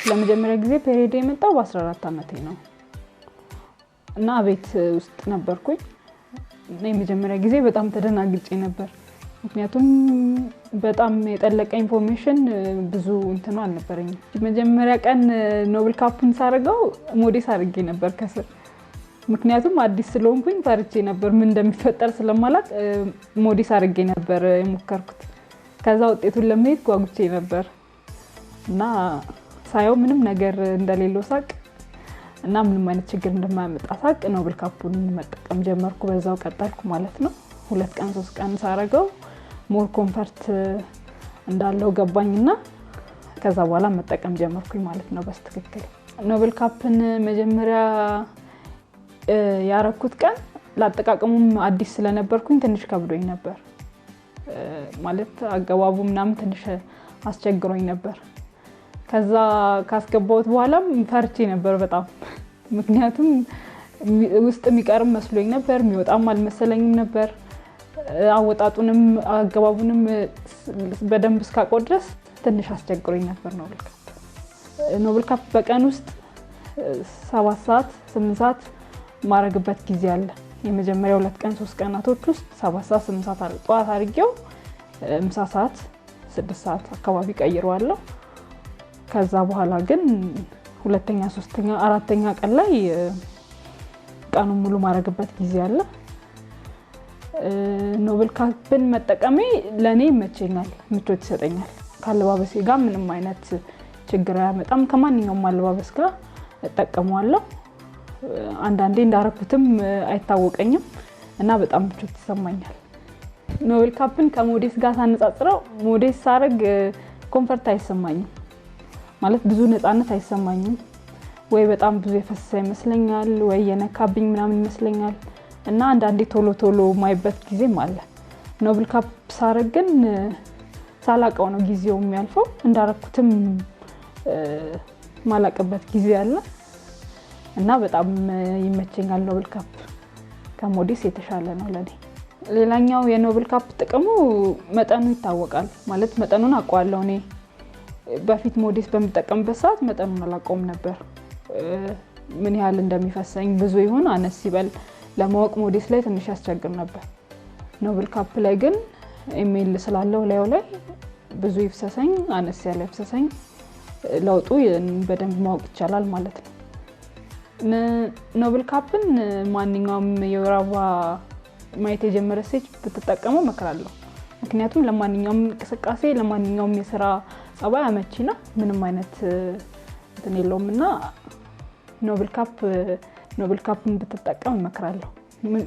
ለመጀመሪያ ጊዜ ፔሪድ የመጣው በ14 ዓመቴ ነው እና ቤት ውስጥ ነበርኩኝ እና የመጀመሪያ ጊዜ በጣም ተደናግጬ ነበር ምክንያቱም በጣም የጠለቀ ኢንፎርሜሽን ብዙ እንትኑ አልነበረኝም መጀመሪያ ቀን ኖብል ካፑን ሳረጋው ሞዴስ አድርጌ ነበር ከስር ምክንያቱም አዲስ ስለሆንኩኝ ፈርቼ ነበር ምን እንደሚፈጠር ስለማላቅ ሞዴስ አድርጌ ነበር የሞከርኩት ከዛ ውጤቱን ለማየት ጓጉቼ ነበር እና ሳየው ምንም ነገር እንደሌለው ሳቅ እና ምንም አይነት ችግር እንደማያመጣ ሳቅ ኖብል ካፑን መጠቀም ጀመርኩ በዛው ቀጠልኩ ማለት ነው 2 ቀን 3 ቀን ሳረጋው ሞር ኮምፈርት እንዳለው ገባኝና ከዛ በኋላ መጠቀም ጀመርኩኝ ማለት ነው በስትክክል ኖብል ካፕን መጀመሪያ ያረኩት ቀን ለአጠቃቀሙም አዲስ ስለነበርኩኝ ትንሽ ከብዶኝ ነበር ማለት አገባቡ ምናምን ትንሽ አስቸግሮኝ ነበር ከዛ ካስገባውት በኋላም ፈርቼ ነበር በጣም ምክንያቱም ውስጥ የሚቀርም መስሎኝ ነበር የሚወጣም አልመሰለኝም ነበር አወጣጡንም አገባቡንም በደንብ እስካቆ ድረስ ትንሽ አስቸግሮኝ ነበር ኖብል ካፕ በቀን ውስጥ 7 ሰዓት 8 ሰዓት ማረግበት ጊዜ አለ የመጀመሪያው 2 ቀን 3 ቀናቶች ውስጥ 7 ሰዓት 8 ሰዓት ጧት አድርጌው ምሳ ሰዓት 6 ሰዓት አካባቢ ቀይሯለሁ ከዛ በኋላ ግን ሁለተኛ ሶስተኛ አራተኛ ቀን ላይ ቀኑን ሙሉ ማረግበት ጊዜ አለ ኖብል ካፕን መጠቀሜ ለኔ መቼኛል ምቾት ይሰጠኛል ካለባበሴ ጋር ምንም አይነት ችግር አያመጣም ከማንኛውም አለባበስ ጋር እጠቀመዋለሁ አንዳንዴ እንዳረኩትም አይታወቀኝም እና በጣም ምቾት ይሰማኛል ኖብል ካፕን ከሞዴስ ጋር ሳነጻጽረው ሞዴስ ሳረግ ኮምፈርት አይሰማኝም ማለት ብዙ ነፃነት አይሰማኝም ወይ በጣም ብዙ የፈሰሰ ይመስለኛል ወይ የነካብኝ ምናምን ይመስለኛል እና አንዳንዴ ቶሎ ማይበት ጊዜም አለ ኖብል ካፕ ሳረግ ግን ሳላቀው ነው ጊዜው የሚያልፈው እንዳረኩትም ማላቀበት ጊዜ አለ እና በጣም ይመቸኛል ኖብል ካፕ ከሞዴስ የተሻለ ነው ለኔ ሌላኛው የኖብል ካፕ ጥቅሙ መጠኑ ይታወቃል ማለት መጠኑን አውቀዋለሁ እኔ በፊት ሞዴስ በመጠቀምበት ሰዓት መጠኑን አላውቀውም ነበር ምን ያህል እንደሚፈሰኝ ብዙ ይሆን አነስ ይበል ለማወቅ ሞዴስ ላይ ትንሽ ያስቸግር ነበር ኖብል ካፕ ላይ ግን ኢሜል ስላለው ላይ ብዙ ይፍሰሰኝ አነስ ያለ ይፍሰሰኝ ለውጡ በደንብ ማወቅ ይቻላል ማለት ነው ኖብል ካፕን ማንኛውም የወራባ ማየት የጀመረ ሴት ብትጠቀመው መከራለሁ ምክንያቱም ለማንኛውም እንቅስቃሴ ለማንኛውም የሥራ ጸባይ አመቺ ነው ምንም አይነት እንትን የለውምና ኖብል ካፕን ብትጠቀም መከራለሁ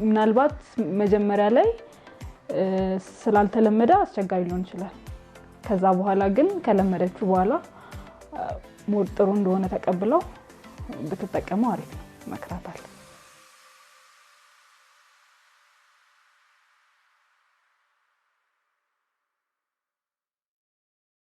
ምናልባት መጀመሪያ ላይ ስላልተለመደ አስቸጋሪ ሊሆን ይችላል ከዛ በኋላ ግን ከለመደችው በኋላ ሞር ጥሩ እንደሆነ ተቀብለው ብትጠቀመው አሪፍ ነው መከራታለሁ